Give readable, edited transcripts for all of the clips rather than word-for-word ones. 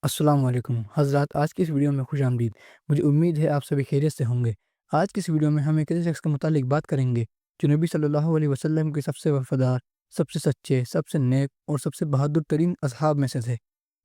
अस्सलाम वालेकुम हज़रात। आज की इस वीडियो में खुश आमदीद। मुझे उम्मीद है आप सभी खैरियत से होंगे। आज की इस वीडियो में हम एक ऐसे शख्स के मुतालिक बात करेंगे जो नबी सल्लल्लाहु अलैहि वसल्लम के सबसे वफ़ादार, सबसे सच्चे, सबसे नेक और सबसे बहादुर तरीन असहाब में से थे।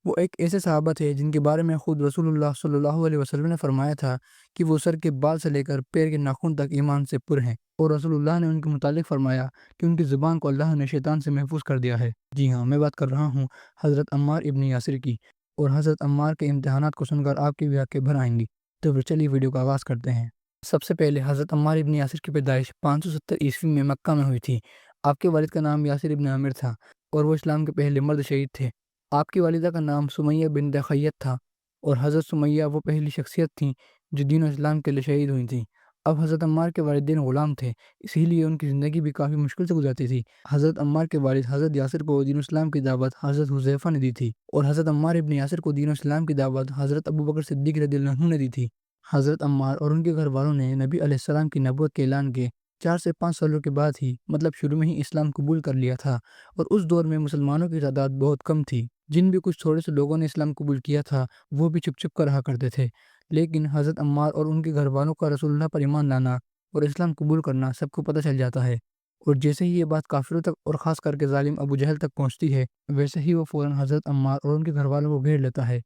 वो एक ऐसे सहाबा थे जिनके बारे में खुद रसूलुल्लाह सल्लल्लाहु अलैहि वसल्लम ने फरमाया था कि वो सर के बाल से लेकर पैर के नाखून तक ईमान से पुर हैं। और रसूलुल्लाह ने उनके मुतालिक फरमाया कि उनकी ज़ुबान को अल्लाह ने शैतान से महफूज कर दिया है। जी हाँ, मैं बात कर रहा हूँ हज़रत अम्मार इब्न यासिर की। और हज़रत अम्मार के इम्तिहानात को सुनकर आपकी भी आंखें भर आएंगी। तो फिर चलिए वीडियो का आगाज़ करते हैं। सबसे पहले हज़रत अम्मार इब्न यासिर की पैदाइश 570 ईस्वी में मक्का में हुई थी। आपके वालिद का नाम यासिर इब्न आमिर था और वो इस्लाम के पहले मर्द शहीद थे। आपकी वालिदा का नाम सुमैया बिन खय्यत था और हज़रत सुमैया वो पहली शख्सियत थी जो दीन और इस्लाम के लिए शहीद हुई थी। अब हज़रत अम्मार के वालिदैन ग़ुलाम थे, इसीलिए उनकी ज़िंदगी भी काफ़ी मुश्किल से गुजरती थी। हज़रत अम्मार के वालिद हज़रत यासिर को दीन इस्लाम की दावत हज़रत हुज़ैफ़ा ने दी थी और हज़रत अम्मार इब्न यासिर को दीन इस्लाम की दावत हज़रत अबू बकर सिद्दीक़ रज़ियल्लाहु अन्हु ने दी थी। हज़रत अम्मार और उनके घर वालों ने नबी अलैहिस्सलाम की नबूवत के ऐलान के 4 से 5 सालों के बाद ही मतलब शुरू में ही इस्लाम कबूल कर लिया था। और उस दौर में मुसलमानों की तादाद बहुत कम थी। जिन भी कुछ थोड़े से लोगों ने इस्लाम कबूल किया था वो भी छुप-छुप कर रहा करते थे। लेकिन हज़रत अम्मार और उनके घर वालों का रसूलुल्लाह पर ईमान लाना और इस्लाम कबूल करना सबको पता चल जाता है। और जैसे ही ये बात काफ़िरों तक और ख़ास करके ज़ालिम अबू जहल तक पहुँचती है, वैसे ही वो फ़ौरन हज़रत अम्मार और उनके घरवालों को घेर लेता है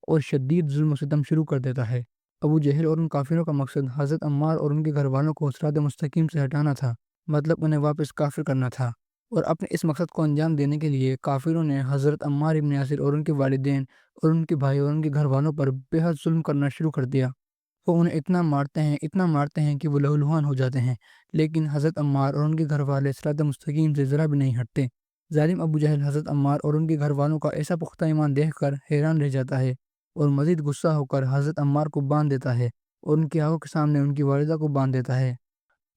और शदीद ज़ुल्म सितम शुरू कर देता है। अबू जहल और उन काफ़िरों का मकसद हज़रत अम्मार और उनके घरवालों को सिरात मुस्तकीम से हटाना था, मतलब उन्हें वापस काफ़िर करना था। और अपने इस मकसद को अंजाम देने के लिए काफ़िरों ने हज़रत अम्मार इब्न यासिर और उनके वालिदैन और उनके भाई और उनके घरवालों पर बेहद ज़ुल्म करना शुरू कर दिया। वो उन्हें इतना मारते हैं कि वो लहूलुहान हो जाते हैं। लेकिन हज़रत अम्मार और उनके घरवाले सिरात मुस्तकीम से ज़रा भी नहीं हटते। ज़ालिम अबू जहल हज़रत अम्मार और उनके घरवालों का ऐसा पुख्ता ईमान देखकर हैरान रह जाता है और मज़ीद गुस्सा होकर हज़रत अम्मार को बांध देता है और उनकी आँखों के सामने उनकी वालिदा को बांध देता है।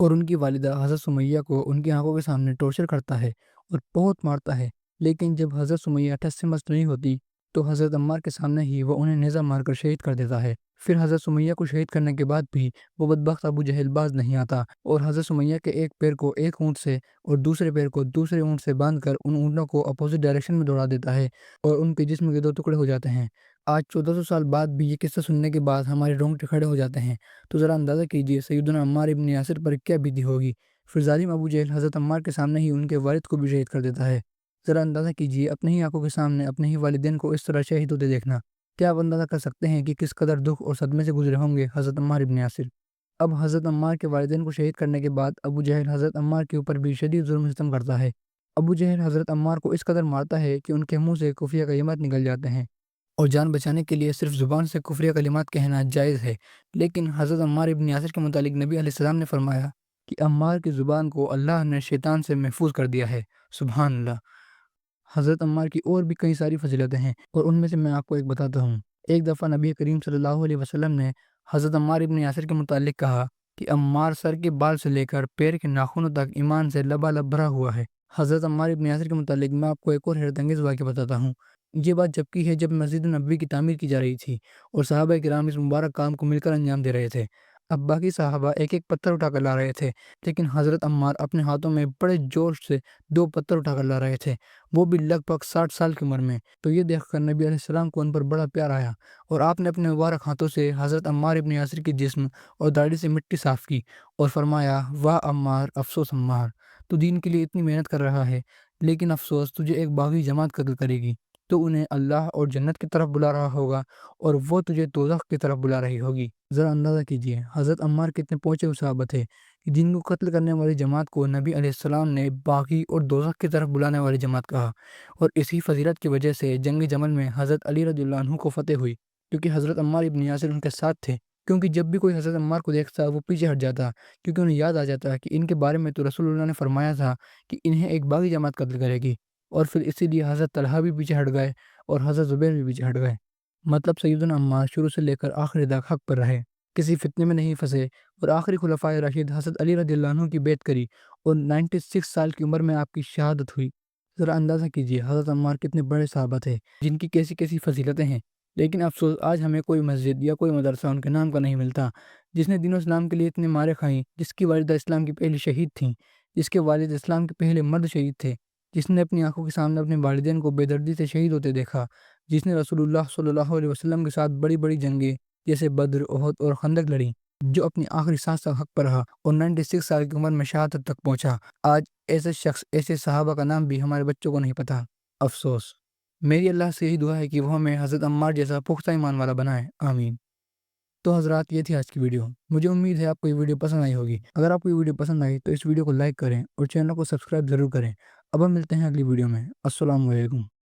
और उनकी वालिदा हज़रत सुमैया को उनकी आँखों के सामने टॉर्चर करता है और बहुत मारता है। लेकिन जब हज़रत सुमैया ठस से मस नहीं होती, तो हज़रत अम्मार के सामने ही वो उन्हें नेज़ा मारकर शहीद कर देता है। फिर हज़रत सुमैया को शहीद करने के बाद भी वो बदबख्त अबू जहल बाज़ नहीं आता और हज़रत सुमैया के एक पैर को एक ऊँट से और दूसरे पैर को दूसरे ऊँट से बांधकर उन ऊँटों को अपोज़िट डायरेक्शन में दौड़ा देता है और उनके जिस्म के 2 टुकड़े हो जाते हैं। आज 1400 साल बाद भी ये किस्सा सुनने के बाद हमारे रोंगटे खड़े हो जाते हैं। तो ज़रा अंदाज़ा कीजिए सैयदना अम्मार इब्न यासिर पर क्या बीती होगी। फिर ज़ालिम अबू जहल हज़रत अम्मार के सामने ही उनके वालिद को भी शहीद कर देता है। ज़रा अंदाज़ा कीजिए अपनी ही आँखों के सामने अपने ही वालिदैन को इस तरह शहीद होते देखना। क्या आप अंदाज़ा कर सकते हैं कि किस कदर दुःख और सदमे से गुज़रे होंगे हज़रत अम्मार इब्न यासिर। अब हज़रत अम्मार के वालिदैन को शहीद करने के बाद अबू जहल हज़रत अम्मार के ऊपर भी शदीद ज़ुल्म-सितम करता है। अबू जहल हज़रत अम्मार को इस कदर मारता है कि उनके मुँह से खुफ़िया कलिमात निकल जाते हैं और जान बचाने के लिए सिर्फ़ ज़ुबान से कुफ़रिया कलिमात कहना जायज़ है। लेकिन हज़रत अम्मार इब्न यासिर के मुतालिक नबी अलैहिस्सलाम ने फरमाया कि अम्मार की ज़ुबान को अल्लाह ने शैतान से महफूज़ कर दिया है। सुभान अल्लाह! हज़रत अम्मार की और भी कई सारी फ़ज़ीलतें हैं और उनमें से मैं आपको एक बताता हूँ। एक दफ़ा नबी करीम सल्लल्लाहु अलैहि वसल्लम ने हज़रत अम्मार इब्न यासिर के मुतालिक कहा कि अम्मार सर के बाल से लेकर पैर के नाखूनों तक ईमान से लबालब भरा हुआ है। हज़रत अम्मार इब्न यासिर के मुतालिक मैं आपको एक और हैरतअंगेज़ वाक़या बताता हूँ। ये बात जब की है जब मस्जिद नबवी की तामीर की जा रही थी और सहाबा किराम इस मुबारक काम को मिलकर अंजाम दे रहे थे। अब बाकी सहाबा एक-एक पत्थर उठाकर ला रहे थे, लेकिन हज़रत अम्मार अपने हाथों में बड़े जोश से 2 पत्थर उठाकर ला रहे थे। वो भी लगभग 60 साल की उम्र में। तो ये देखकर नबी अलैहिस्सलाम को उन पर बड़ा प्यार आया और आपने अपने मुबारक हाथों से हज़रत अम्मार इब्न यासिर के जिस्म और दाढ़ी से मिट्टी साफ़ की और फरमाया, वाह अम्मार! अफ़सोस अम्मार! तू दीन के लिए इतनी मेहनत कर रहा है, लेकिन अफ़सोस तुझे एक बागी जमात कत्ल करेगी। तू उन्हें अल्लाह और जन्नत की तरफ बुला रहा होगा और वो तुझे दोज़ख की तरफ बुला रही होगी। ज़रा अंदाज़ा कीजिए हज़रत अम्मार कितने पहुँचे हुए सहाबा थे कि जिनको कत्ल करने वाली जमात को नबी अलैहिस्सलाम ने बागी और दोज़ख की तरफ बुलाने वाली जमात कहा। और इसी फ़ज़ीलत की वजह से जंग जमल में हज़रत अली रज़ियल्लाहु अन्हु को फ़तेह हुई, क्योंकि हज़रत अम्मार इब्न यासिर उनके साथ थे। क्योंकि जब भी कोई हज़रत अम्मार को देखता वो पीछे हट जाता, क्योंकि उन्हें याद आ जाता कि इनके बारे में तो रसूलुल्लाह ने फ़रमाया था कि इन्हें एक बागी जमात कत्ल करेगी। और फिर इसीलिए हज़रत तलहा भी पीछे हट गए और हज़रत ज़ुबैर भी पीछे हट गए। मतलब सैयदना अम्मार शुरू से लेकर आखिर तक हक़ पर रहे, किसी फ़ितने में नहीं फँसे और आखिरी खुलफ़ाए राशिद हज़रत अली रज़ियल्लाहु अन्हु की बैत करी और 96 साल की उम्र में आपकी शहादत हुई। ज़रा अंदाज़ा कीजिए हज़रत अम्मार कितने बड़े सहाबा थे, जिनकी कैसी-कैसी फ़ज़ीलतें हैं। लेकिन अफ़सोस आज हमें कोई मस्जिद या कोई मदरसा उनके नाम का नहीं मिलता, जिसने दीन और इस्लाम के लिए इतनी मारें खाईं, जिसकी वालिदा इस्लाम की पहली शहीद थीं, जिसके वालिद इस्लाम के पहले मर्द शहीद थे। جس نے اپنی آنکھوں کے سامنے اپنے والدین کو بے دردی سے شہید ہوتے دیکھا، جس نے رسول اللہ صلی اللہ علیہ وسلم کے ساتھ بڑی بڑی جنگیں جیسے بدر، احد اور خندق لڑی، جو اپنی آخری سانس تک حق پر رہا اور 96 سال کی عمر میں شہادت تک پہنچا۔ آج ایسے شخص، ایسے صحابہ کا نام بھی ہمارے بچوں کو نہیں پتہ، افسوس۔ میری اللہ سے یہی دعا ہے کہ وہ ہمیں حضرت عمار جیسا پختہ ایمان والا بنائے، آمین۔ تو حضرات، یہ تھی آج کی ویڈیو۔ مجھے امید ہے آپ کو یہ ویڈیو پسند آئی ہوگی۔ اگر آپ کو یہ ویڈیو پسند آئی تو اس ویڈیو کو لائک کریں اور چینل کو سبسکرائب ضرور کریں۔ اب ہم ملتے ہیں اگلی ویڈیو میں۔ السلام علیکم۔